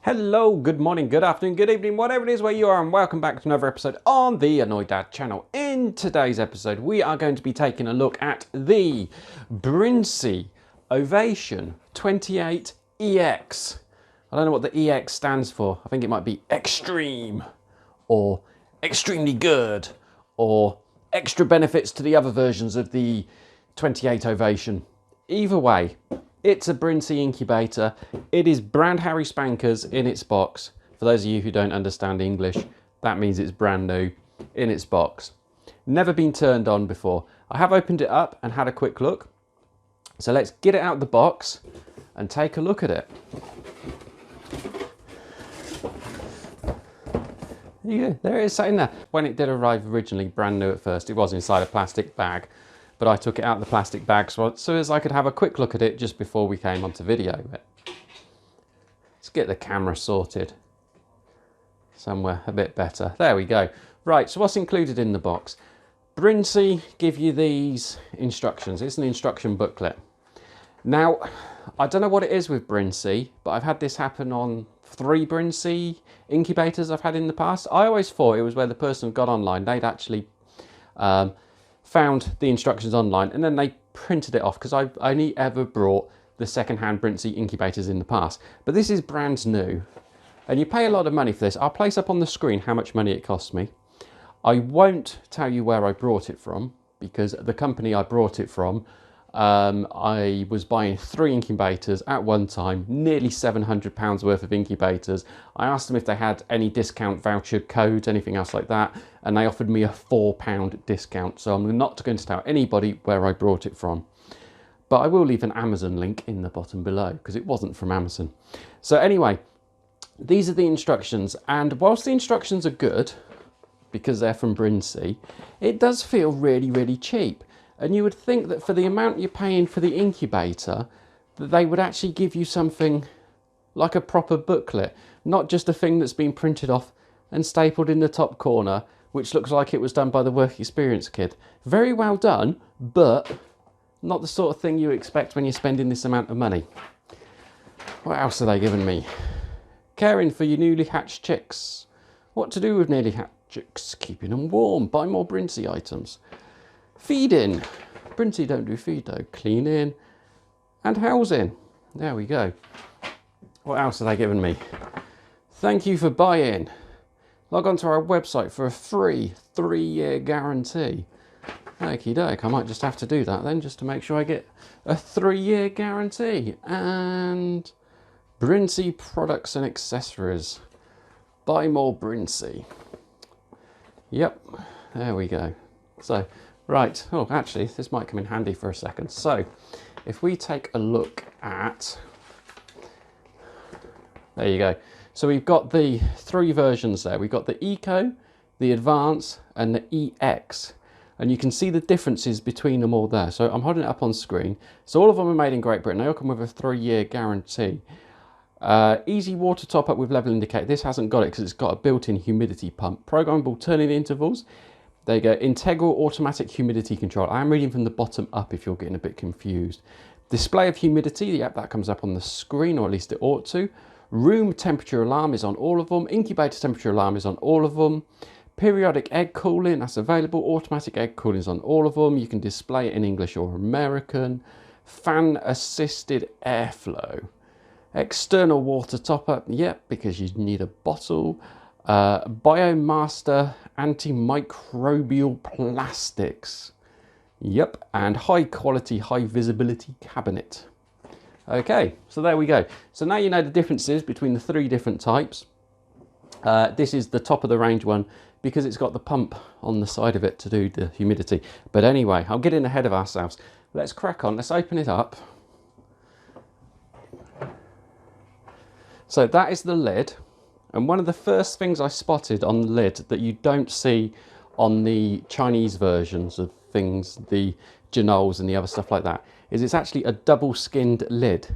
Hello, good morning, good afternoon, good evening, whatever it is where you are, and welcome back to another episode on the Annoyed Dad channel. In today's episode, we are going to be taking a look at the Brinsea Ovation 28 EX. I don't know what the EX stands for. I think it might be extreme, or extremely good, or extra benefits to the other versions of the 28 Ovation. Either way, it's a Brinsea incubator. It is brand Harry Spankers in its box. For those of you who don't understand English, that means it's brand new in its box. Never been turned on before. I have opened it up and had a quick look. So let's get it out of the box and take a look at it. Yeah, there it is sitting there. When it did arrive originally, brand new at first, it was inside a plastic bag. But I took it out of the plastic bag so as I could have a quick look at it just before we came onto video. Let's get the camera sorted somewhere a bit better. There we go. Right, so what's included in the box? Brinsea give you these instructions. It's an instruction booklet. Now, I don't know what it is with Brinsea, but I've had this happen on 3 Brinsea incubators I've had in the past. I always thought it was where the person got online, they'd actually found the instructions online and then they printed it off, because I've only ever brought the second-hand Brinsea incubators in the past. But this is brand new and you pay a lot of money for this. I'll place up on the screen how much money it cost me. I won't tell you where I brought it from, because the company I brought it from, I was buying 3 incubators at one time, nearly £700 worth of incubators. I asked them if they had any discount voucher codes, anything else like that, and they offered me a £4 discount. So I'm not going to tell anybody where I brought it from. But I will leave an Amazon link in the bottom below, because it wasn't from Amazon. So anyway, these are the instructions, and whilst the instructions are good, because they're from Brinsea, it does feel really, really cheap. And you would think that for the amount you're paying for the incubator, that they would actually give you something like a proper booklet, not just a thing that's been printed off and stapled in the top corner, which looks like it was done by the work experience kid. Very well done, but not the sort of thing you expect when you're spending this amount of money. What else are they giving me? Caring for your newly hatched chicks. What to do with newly hatched chicks? Keeping them warm. Buy more Brinsea items. Feeding. Brinsea don't do feed though. Cleaning and housing. There we go. What else are they giving me? Thank you for buying. Log on to our website for a free 3-year guarantee. Okie doke, I might just have to do that then, just to make sure I get a 3-year guarantee. And Brinsea products and accessories. Buy more Brinsea. Yep, there we go. So, right, oh, actually, this might come in handy for a second. So, if we take a look at, there you go. So we've got the 3 versions there. We've got the Eco, the Advance, and the EX. And you can see the differences between them all there. So I'm holding it up on screen. So all of them are made in Great Britain. They all come with a 3-year guarantee. Easy water top up with level indicator. This hasn't got it because it's got a built-in humidity pump. Programmable turning intervals. There you go. Integral automatic humidity control. I am reading from the bottom up if you're getting a bit confused. Display of humidity. Yep, that comes up on the screen, or at least it ought to. Room temperature alarm is on all of them. Incubator temperature alarm is on all of them. Periodic egg cooling, that's available. Automatic egg cooling is on all of them. You can display it in English or American. Fan assisted airflow. External water top up. Yep, because you need a bottle. Biomaster antimicrobial plastics. Yep, and high quality, high visibility cabinet. Okay, so there we go. So now you know the differences between the 3 different types. This is the top of the range one because it's got the pump on the side of it to do the humidity. But anyway, I'm getting ahead of ourselves. Let's crack on, let's open it up. So that is the lid. And one of the first things I spotted on the lid that you don't see on the Chinese versions of things, the Genols and the other stuff like that, is it's actually a double skinned lid.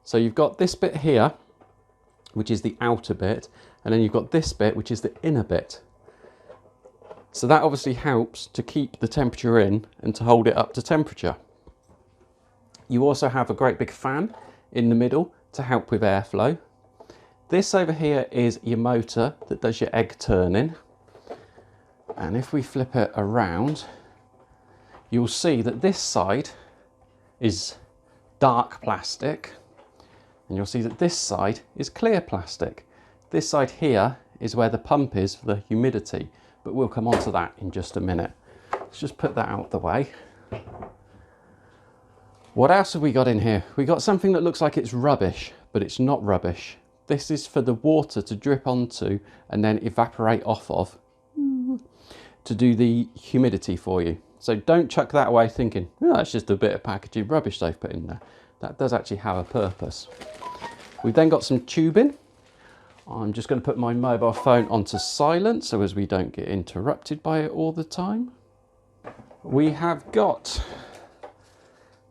So you've got this bit here, which is the outer bit, and then you've got this bit, which is the inner bit. So that obviously helps to keep the temperature in and to hold it up to temperature. You also have a great big fan in the middle to help with airflow. This over here is your motor that does your egg turning. And if we flip it around, you'll see that this side is dark plastic, and you'll see that this side is clear plastic. This side here is where the pump is for the humidity, but we'll come on to that in just a minute. Let's just put that out the way. What else have we got in here? We got something that looks like it's rubbish, but it's not rubbish. This is for the water to drip onto and then evaporate off of to do the humidity for you. So don't chuck that away thinking, oh, that's just a bit of packaging rubbish they've put in there. That does actually have a purpose. We've then got some tubing. I'm just going to put my mobile phone onto silent so as we don't get interrupted by it all the time. We have got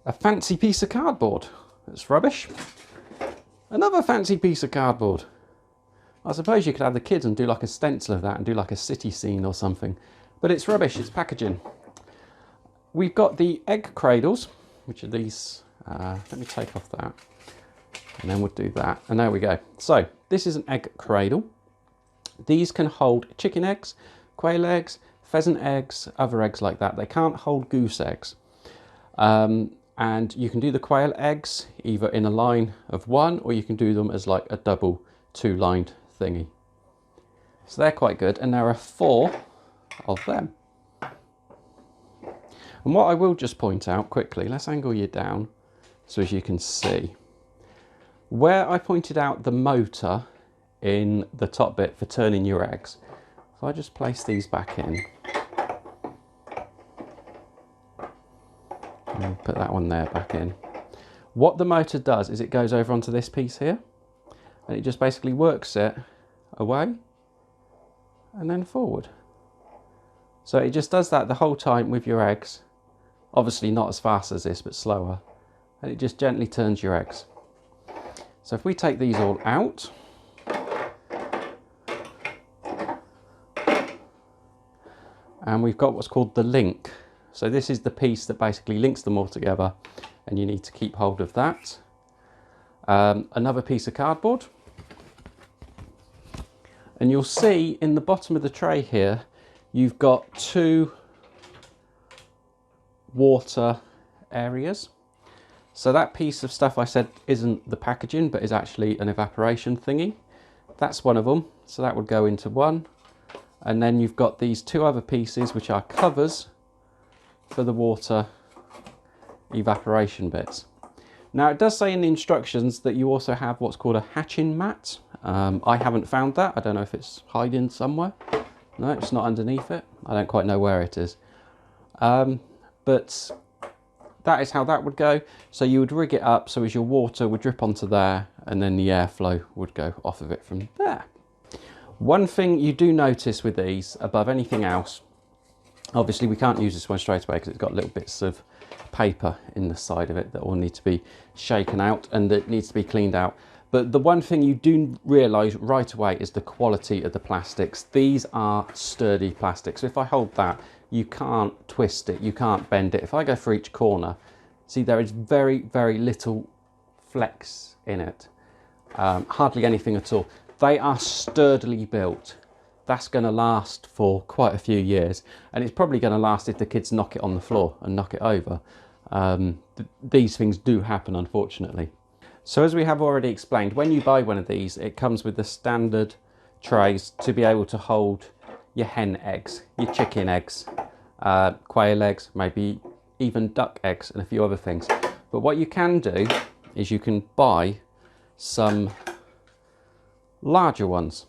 a fancy piece of cardboard. It's rubbish. Another fancy piece of cardboard. I suppose you could have the kids and do like a stencil of that and do like a city scene or something. But it's rubbish, it's packaging. We've got the egg cradles, which are these. Let me take off that. And then we'll do that. And there we go. So this is an egg cradle. These can hold chicken eggs, quail eggs, pheasant eggs, other eggs like that. They can't hold goose eggs. And you can do the quail eggs either in a line of one, or you can do them as like a double two-lined thingy. So they're quite good, and there are 4 of them. And what I will just point out quickly, let's angle you down so as you can see. Where I pointed out the motor in the top bit for turning your eggs, if I just place these back in, and put that one there back in. What the motor does is it goes over onto this piece here, and it just basically works it away and then forward. So it just does that the whole time with your eggs. Obviously not as fast as this, but slower. And it just gently turns your eggs. So if we take these all out, and we've got what's called the link. So this is the piece that basically links them all together, and you need to keep hold of that. Another piece of cardboard. And you'll see in the bottom of the tray here, you've got 2 water areas. So that piece of stuff I said isn't the packaging, but is actually an evaporation thingy. That's one of them. So that would go into one. And then you've got these 2 other pieces, which are covers for the water evaporation bits. Now it does say in the instructions that you also have what's called a hatching mat. I haven't found that. I don't know if it's hiding somewhere. No, it's not underneath it. I don't quite know where it is. But that is how that would go. So you would rig it up so as your water would drip onto there, and then the airflow would go off of it from there. One thing you do notice with these above anything else, obviously we can't use this one straight away because it's got little bits of paper in the side of it that all need to be shaken out and that needs to be cleaned out. But the one thing you do realise right away is the quality of the plastics. These are sturdy plastics. So if I hold that, you can't twist it, you can't bend it. If I go for each corner, see there is very, very little flex in it. Hardly anything at all. They are sturdily built. That's going to last for quite a few years, and it's probably going to last if the kids knock it on the floor and knock it over. These things do happen, unfortunately. So as we have already explained, when you buy one of these, it comes with the standard trays to be able to hold your hen eggs, your chicken eggs, quail eggs, maybe even duck eggs and a few other things. But what you can do is you can buy some larger ones.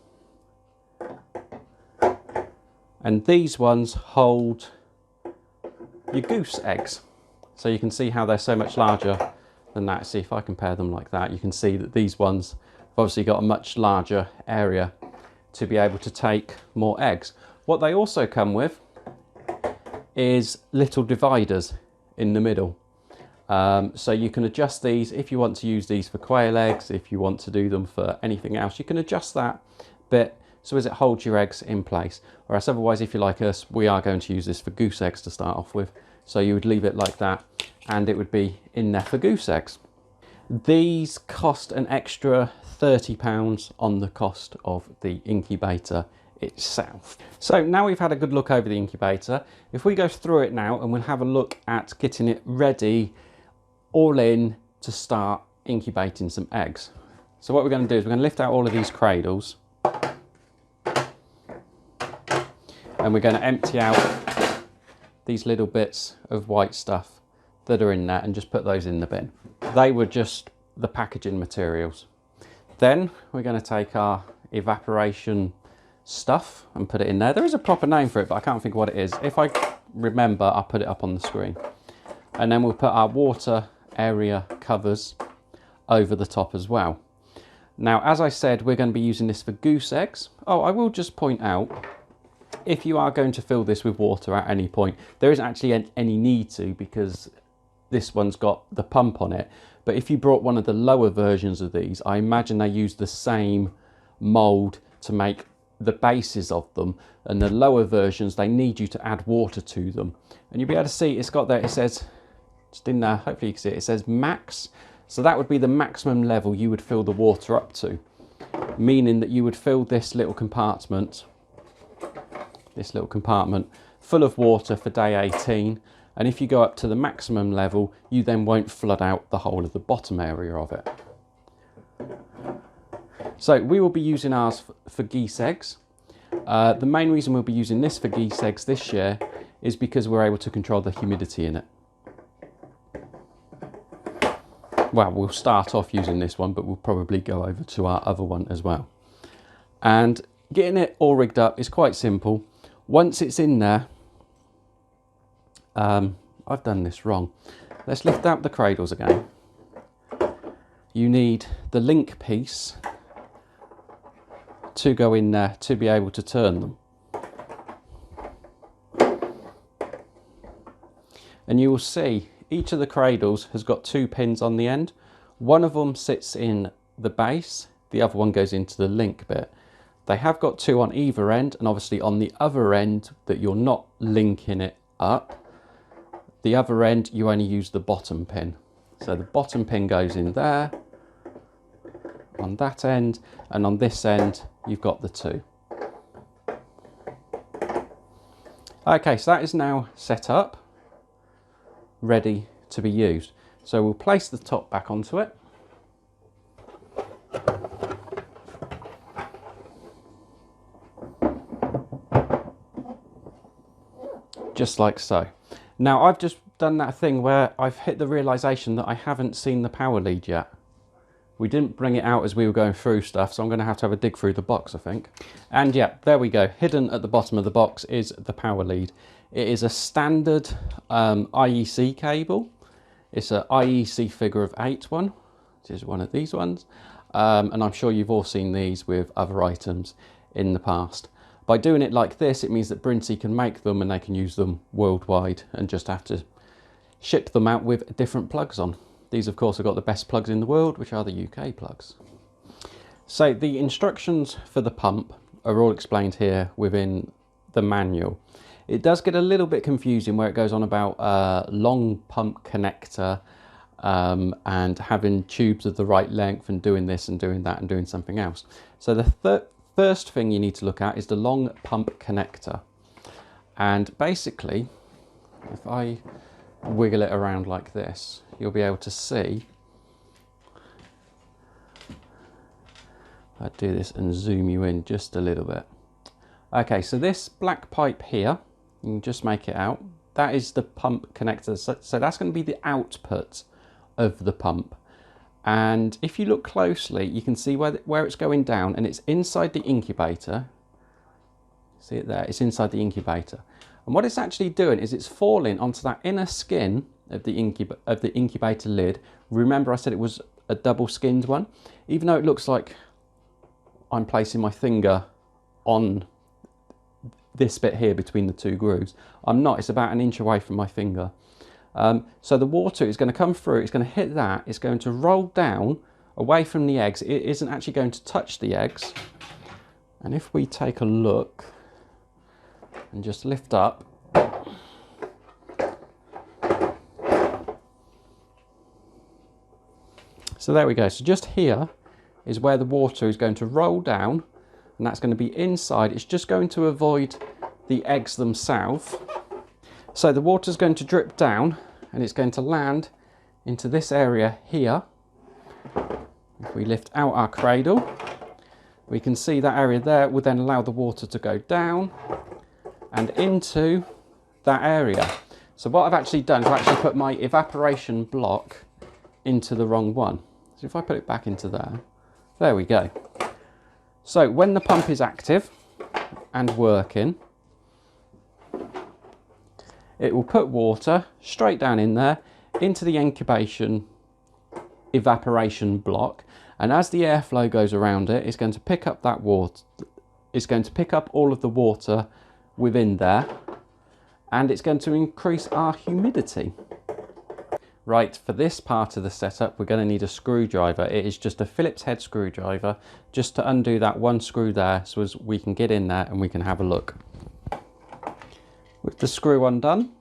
And these ones hold your goose eggs. So you can see how they're so much larger than that. See, if I compare them like that, you can see that these ones have obviously got a much larger area to be able to take more eggs. What they also come with is little dividers in the middle. So you can adjust these if you want to use these for quail eggs, if you want to do them for anything else, you can adjust that bit so as it holds your eggs in place. Or else otherwise, if you're like us, we are going to use this for goose eggs to start off with. So you would leave it like that and it would be in there for goose eggs. These cost an extra £30 on the cost of the incubator itself. So now we've had a good look over the incubator, if we go through it now and we'll have a look at getting it ready, all in, to start incubating some eggs. So what we're going to do is we're going to lift out all of these cradles and we're going to empty out these little bits of white stuff that are in there and just put those in the bin. They were just the packaging materials. Then we're going to take our evaporation stuff and put it in there. There is a proper name for it, but I can't think what it is. If I remember, I'll put it up on the screen. And then we'll put our water area covers over the top as well. Now, as I said, we're going to be using this for goose eggs. Oh, I will just point out, if you are going to fill this with water at any point, there isn't actually any need to, because this one's got the pump on it. But if you brought one of the lower versions of these, I imagine they use the same mold to make the bases of them, and the lower versions, they need you to add water to them. And you'll be able to see it's got there, it says, just in there, hopefully you can see it, it says max. So that would be the maximum level you would fill the water up to, meaning that you would fill this little compartment full of water for day 18. And if you go up to the maximum level, you then won't flood out the whole of the bottom area of it. So we will be using ours for geese eggs. The main reason we'll be using this for geese eggs this year is because we're able to control the humidity in it. Well, we'll start off using this one, but we'll probably go over to our other one as well. And getting it all rigged up is quite simple. Once it's in there, I've done this wrong. Let's lift out the cradles again. You need the link piece to go in there to be able to turn them. And you will see each of the cradles has got 2 pins on the end. One of them sits in the base, the other one goes into the link bit. They have got 2 on either end, and obviously on the other end that you're not linking it up, the other end you only use the bottom pin. So the bottom pin goes in there, on that end, and on this end you've got the 2. Okay, so that is now set up, ready to be used. So we'll place the top back onto it. Just like so. Now I've just done that thing where I've hit the realization that I haven't seen the power lead yet. We didn't bring it out as we were going through stuff, so I'm going to have a dig through the box, I think. And yeah, there we go. Hidden at the bottom of the box is the power lead. It is a standard IEC cable. It's an IEC figure of 8 one, which is one of these ones. And I'm sure you've all seen these with other items in the past. By doing it like this, it means that Brinsea can make them and they can use them worldwide and just have to ship them out with different plugs on. These, of course, have got the best plugs in the world, which are the UK plugs. So the instructions for the pump are all explained here within the manual. It does get a little bit confusing where it goes on about long pump connector and having tubes of the right length and doing this and doing that and doing something else. So the first thing you need to look at is the long pump connector. And basically, if I wiggle it around like this, you'll be able to see. I'll do this and zoom you in just a little bit. Okay, so this black pipe here, you can just make it out. That is the pump connector. So that's going to be the output of the pump. And if you look closely, you can see where it's going down, and it's inside the incubator. See it there? It's inside the incubator. And what it's actually doing is it's falling onto that inner skin of the incubator lid. Remember I said it was a double skinned one? Even though it looks like I'm placing my finger on this bit here between the 2 grooves, I'm not. It's about 1 inch away from my finger. So the water is going to come through, it's going to hit that, it's going to roll down away from the eggs. It isn't actually going to touch the eggs. And if we take a look and just lift up, so there we go. So just here is where the water is going to roll down, and that's going to be inside. It's just going to avoid the eggs themselves. So the water is going to drip down and it's going to land into this area here. If we lift out our cradle, we can see that area there will then allow the water to go down and into that area. So what I've actually done is I've actually put my evaporation block into the wrong one. So if I put it back into there we go. So when the pump is active and working, it will put water straight down in there into the incubation evaporation block, and as the airflow goes around it, it's going to pick up that water. It's going to pick up all of the water within there, and it's going to increase our humidity. Right, for this part of the setup, we're going to need a screwdriver. It is just a Phillips head screwdriver, just to undo that one screw there, so as we can get in there and we can have a look. With the screw undone,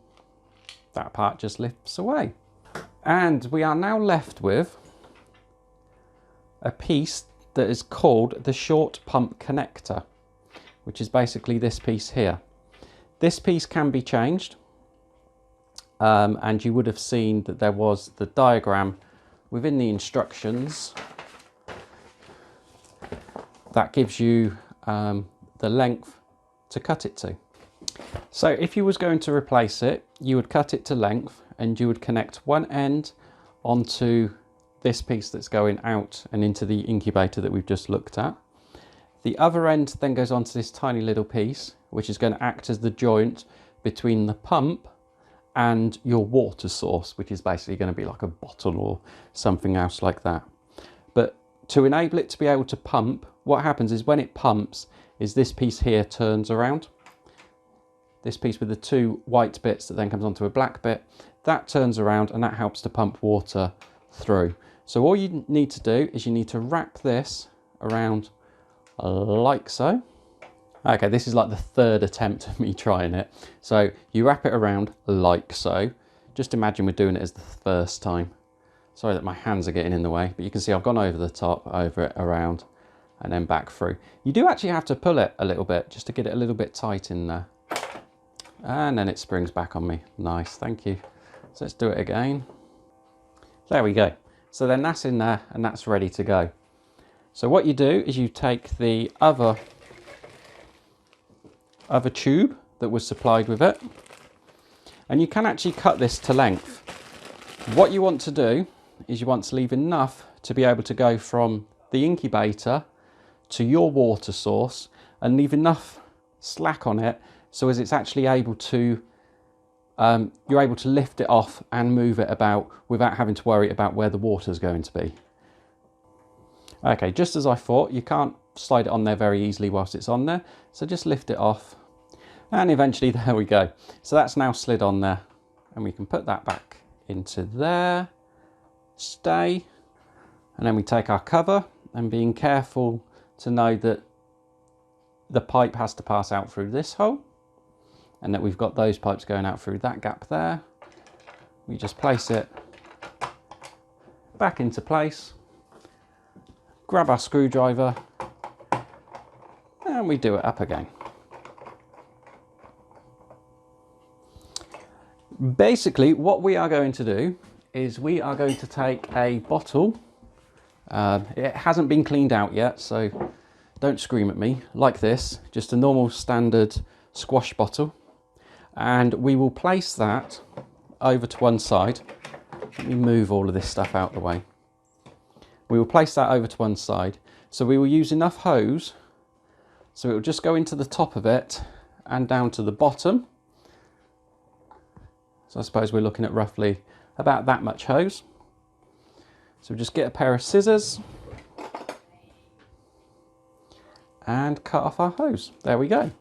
that part just lifts away. And we are now left with a piece that is called the short pump connector, which is basically this piece here. This piece can be changed, and you would have seen that there was the diagram within the instructions that gives you the length to cut it to. So if you was going to replace it, you would cut it to length and you would connect one end onto this piece that's going out and into the incubator that we've just looked at. The other end then goes onto this tiny little piece, which is going to act as the joint between the pump and your water source, which is basically going to be like a bottle or something else like that. But to enable it to be able to pump, what happens is when it pumps is this piece here turns around. This piece with the two white bits that then comes onto a black bit, that turns around and that helps to pump water through. So all you need to do is you need to wrap this around like so. Okay, this is like the third attempt of me trying it. So you wrap it around like so. Just imagine we're doing it as the first time. Sorry that my hands are getting in the way, but you can see I've gone over the top, over it, around, and then back through. You do actually have to pull it a little bit just to get it a little bit tight in there. And then it springs back on me. Nice, thank you. So let's do it again. There we go. So then that's in there and that's ready to go. So what you do is you take the other tube that was supplied with it, and you can actually cut this to length. What you want to do is you want to leave enough to be able to go from the incubator to your water source and leave enough slack on it so as it's actually able to, you're able to lift it off and move it about without having to worry about where the water is going to be. Okay, just as I thought, you can't slide it on there very easily whilst it's on there, so just lift it off and eventually there we go. So that's now slid on there and we can put that back into there, stay, and then we take our cover and being careful to know that the pipe has to pass out through this hole and that we've got those pipes going out through that gap there. We just place it back into place, grab our screwdriver and we do it up again. Basically what we are going to do is we are going to take a bottle, it hasn't been cleaned out yet so don't scream at me, like this, just a normal standard squash bottle, and we will place that over to one side. Let me move all of this stuff out of the way. We will place that over to one side, so we will use enough hose so it will just go into the top of it and down to the bottom. So I suppose we're looking at roughly about that much hose. So just get a pair of scissors and cut off our hose. There we go.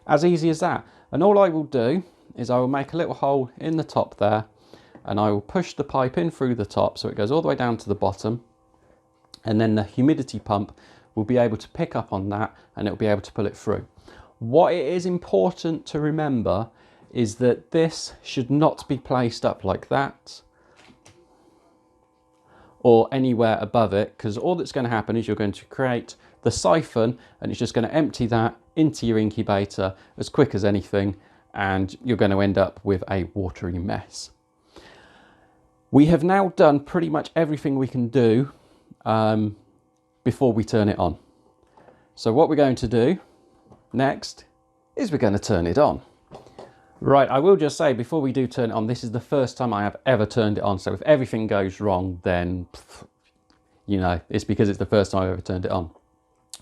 As easy as that. And all I will do is I will make a little hole in the top there and I will push the pipe in through the top so it goes all the way down to the bottom, and then the humidity pump will be able to pick up on that and it will be able to pull it through. What it is important to remember is that this should not be placed up like that. or anywhere above it, because all that's going to happen is you're going to create the siphon and it's just going to empty that into your incubator as quick as anything, and you're going to end up with a watery mess. We have now done pretty much everything we can do before we turn it on. So what we're going to do next is we're going to turn it on. Right, I will just say before we do turn it on, this is the first time I have ever turned it on. So if everything goes wrong, then, you know, it's because it's the first time I've ever turned it on.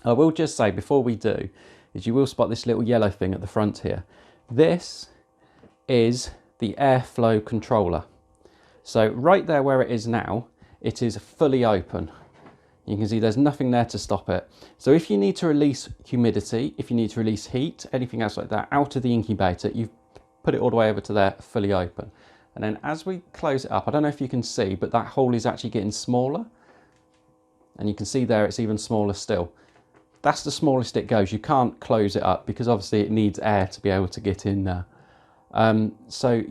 I will just say before we do, is you will spot this little yellow thing at the front here. This is the airflow controller. So right there where it is now, it is fully open. You can see there's nothing there to stop it. So if you need to release humidity, if you need to release heat, anything else like that out of the incubator, you've put it all the way over to there, fully open. And then as we close it up, I don't know if you can see, but that hole is actually getting smaller. And you can see there it's even smaller still. That's the smallest it goes. You can't close it up because obviously it needs air to be able to get in there. So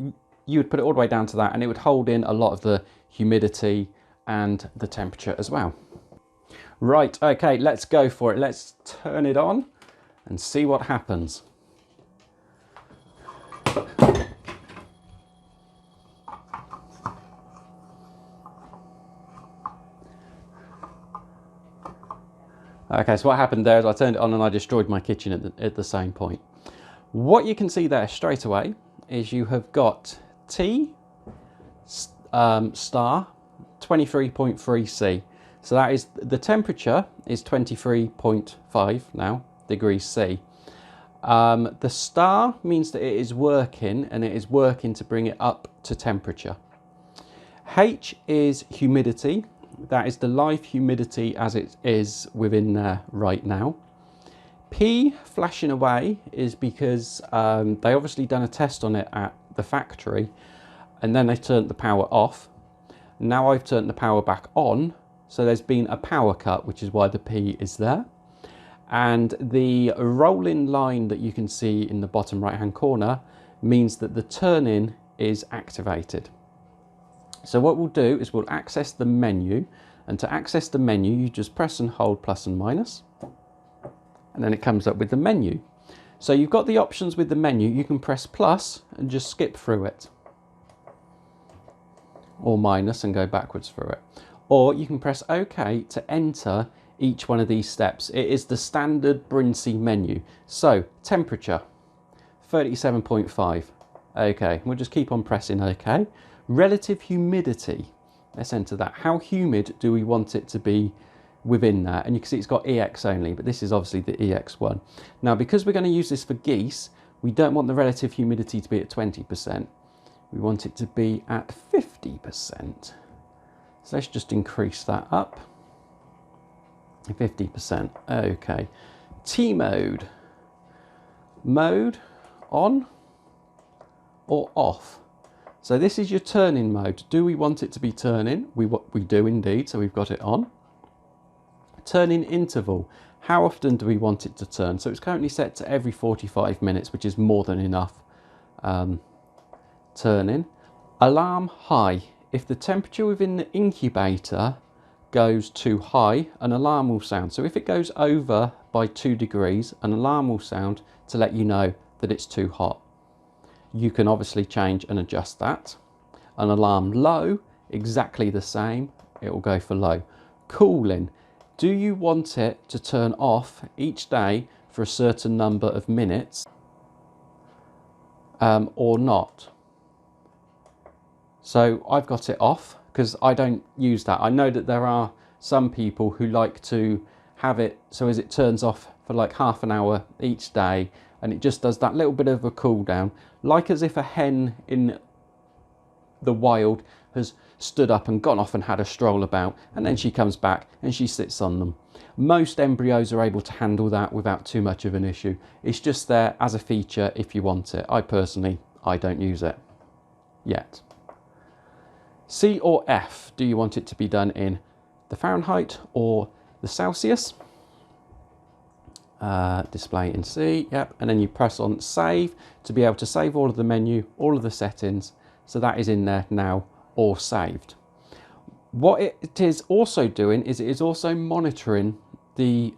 you would put it all the way down to that and it would hold in a lot of the humidity and the temperature as well. Right, okay, let's go for it. Let's turn it on and see what happens. Okay, so what happened there is I turned it on and I destroyed my kitchen at the same point. What you can see there straight away is you have got T star 23.3 C. So that is, the temperature is 23.5 now degrees C. The star means that it is working and it is working to bring it up to temperature. H is humidity. That is the live humidity as it is within there right now. P flashing away is because they obviously done a test on it at the factory and then they turned the power off. Now I've turned the power back on, so there's been a power cut, which is why the P is there. And the rolling line that you can see in the bottom right hand corner means that the turn-in is activated. So what we'll do is we'll access the menu, and to access the menu you just press and hold plus and minus and then it comes up with the menu. So you've got the options with the menu. You can press plus and just skip through it, or minus and go backwards through it, or you can press OK to enter each one of these steps. It is the standard Brinsea menu. So temperature 37.5. OK, we'll just keep on pressing OK. Relative humidity, let's enter that. How humid do we want it to be within that? And you can see it's got EX only, but this is obviously the EX one. Now, because we're going to use this for geese, we don't want the relative humidity to be at 20%. We want it to be at 50%. So let's just increase that up. 50%. Okay. T mode. Mode on or off. So this is your turn-in mode. Do we want it to be turn-in? We do indeed, so we've got it on. Turn-in interval. How often do we want it to turn? So it's currently set to every 45 minutes, which is more than enough turn-in. Alarm high. If the temperature within the incubator goes too high, an alarm will sound. So if it goes over by 2 degrees, an alarm will sound to let you know that it's too hot. You can obviously change and adjust that. An alarm low, exactly the same, it will go for low. Cooling. Do you want it to turn off each day for a certain number of minutes or not? So I've got it off because I don't use that. I know that there are some people who like to have it so as it turns off for like half an hour each day, and it just does that little bit of a cool down, like as if a hen in the wild has stood up and gone off and had a stroll about, and then she comes back and she sits on them. Most embryos are able to handle that without too much of an issue. It's just there as a feature if you want it. I don't use it yet. C or F, do you want it to be done in the Fahrenheit or the Celsius? Display in C, yep, and then you press on save to be able to save all of the menu, all of the settings, so that is in there now, all saved. What it is also doing is it is also monitoring the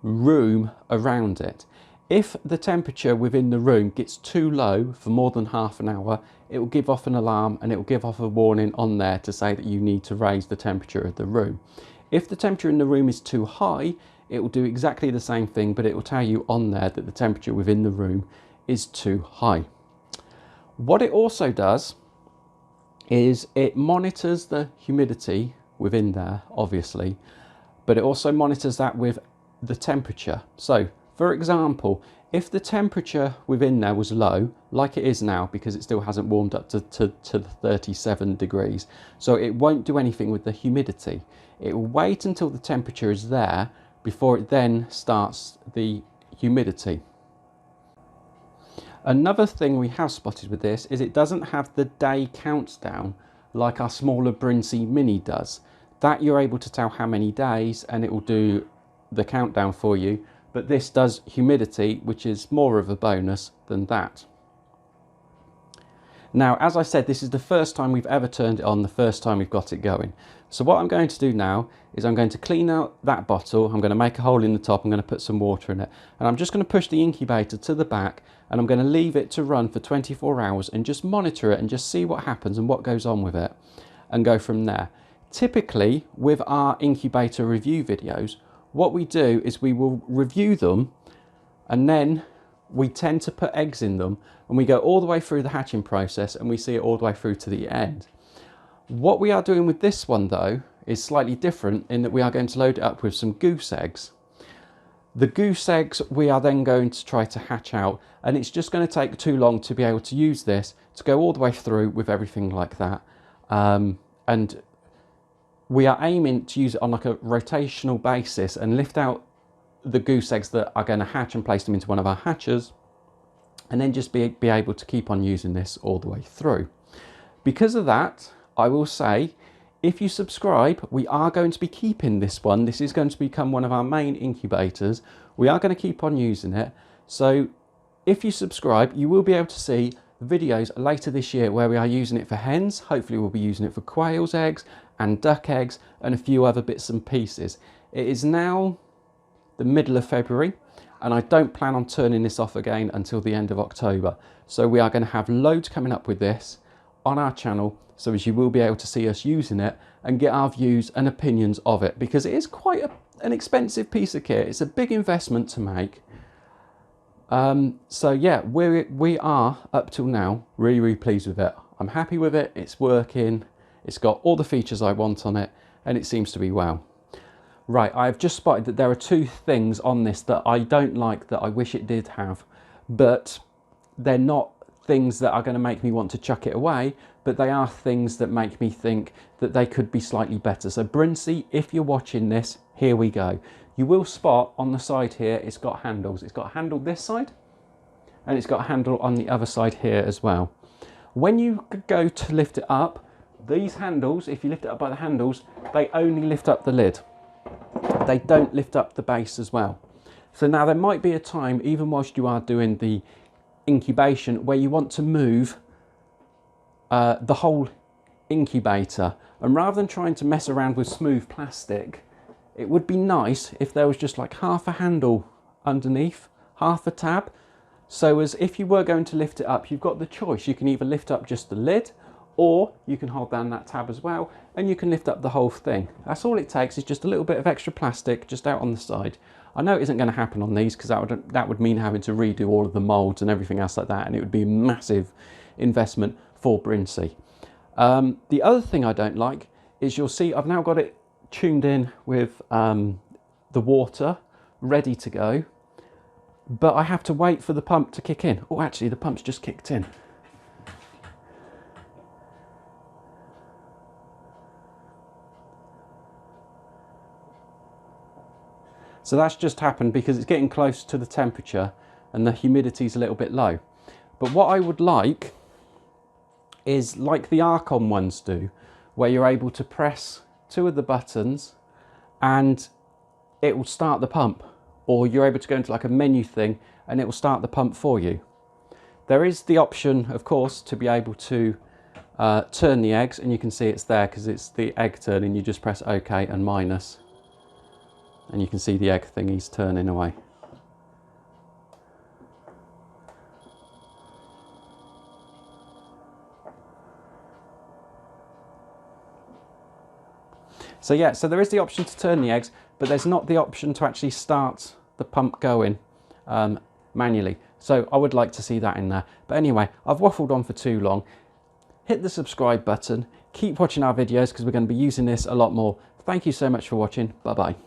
room around it. If the temperature within the room gets too low for more than half an hour, it will give off an alarm and it will give off a warning on there to say that you need to raise the temperature of the room. If the temperature in the room is too high, it will do exactly the same thing, but it will tell you on there that the temperature within the room is too high. What it also does is it monitors the humidity within there, obviously, but it also monitors that with the temperature. So, for example, if the temperature within there was low, like it is now, because it still hasn't warmed up to the 37 degrees, so it won't do anything with the humidity. It will wait until the temperature is there before it then starts the humidity. Another thing we have spotted with this is it doesn't have the day countdown like our smaller Brinsea Mini does. That you're able to tell how many days and it will do the countdown for you, but this does humidity, which is more of a bonus than that. Now, as I said, this is the first time we've ever turned it on, the first time we've got it going. So what I'm going to do now is I'm going to clean out that bottle, I'm going to make a hole in the top, I'm going to put some water in it, and I'm just going to push the incubator to the back, and I'm going to leave it to run for 24 hours and just monitor it and just see what happens and what goes on with it and go from there. Typically, with our incubator review videos, what we do is we will review them and then we tend to put eggs in them and we go all the way through the hatching process and we see it all the way through to the end. What we are doing with this one though is slightly different in that we are going to load it up with some goose eggs. The goose eggs we are then going to try to hatch out, and it's just going to take too long to be able to use this to go all the way through with everything like that. And we are aiming to use it on like a rotational basis and lift out the goose eggs that are going to hatch and place them into one of our hatchers, and then just be able to keep on using this all the way through. Because of that, I will say, if you subscribe, we are going to be keeping this one. This is going to become one of our main incubators. We are going to keep on using it. So if you subscribe, you will be able to see videos later this year where we are using it for hens. Hopefully we'll be using it for quail's eggs and duck eggs and a few other bits and pieces. It is now the middle of February and I don't plan on turning this off again until the end of October. So we are going to have loads coming up with this on our channel, so as you will be able to see us using it and get our views and opinions of it, because it is quite an expensive piece of kit. It's a big investment to make. So yeah, we are up till now really pleased with it. I'm happy with it, it's working, it's got all the features I want on it, and it seems to be well. Right, I've just spotted that there are two things on this that I don't like that I wish it did have, but they're not things that are going to make me want to chuck it away, but they are things that make me think that they could be slightly better. So Brinsea, if you're watching this, here we go. You will spot on the side here, it's got handles. It's got a handle this side, and it's got a handle on the other side here as well. When you go to lift it up, these handles, if you lift it up by the handles, they only lift up the lid. They don't lift up the base as well. So now there might be a time, even whilst you are doing the incubation, where you want to move the whole incubator, and rather than trying to mess around with smooth plastic, it would be nice if there was just like half a handle underneath, half a tab, so as if you were going to lift it up, you've got the choice. You can either lift up just the lid, or you can hold down that tab as well and you can lift up the whole thing. That's all it takes, is just a little bit of extra plastic just out on the side. I know it isn't going to happen on these because that would mean having to redo all of the moulds and everything else like that, and it would be a massive investment for Brinsea. The other thing I don't like is, you'll see I've now got it tuned in with the water ready to go, but I have to wait for the pump to kick in. Oh, actually the pump's just kicked in. So that's just happened because it's getting close to the temperature and the humidity's a little bit low. But what I would like is like the Archon ones do, where you're able to press two of the buttons and it will start the pump, or you're able to go into like a menu thing and it will start the pump for you. There is the option, of course, to be able to turn the eggs, and you can see it's there because it's the egg turning. You just press OK and minus, and you can see the egg thingies turning away. So yeah, so there is the option to turn the eggs, but there's not the option to actually start the pump going manually. So I would like to see that in there. But anyway, I've waffled on for too long. Hit the subscribe button. Keep watching our videos because we're going to be using this a lot more. Thank you so much for watching. Bye bye.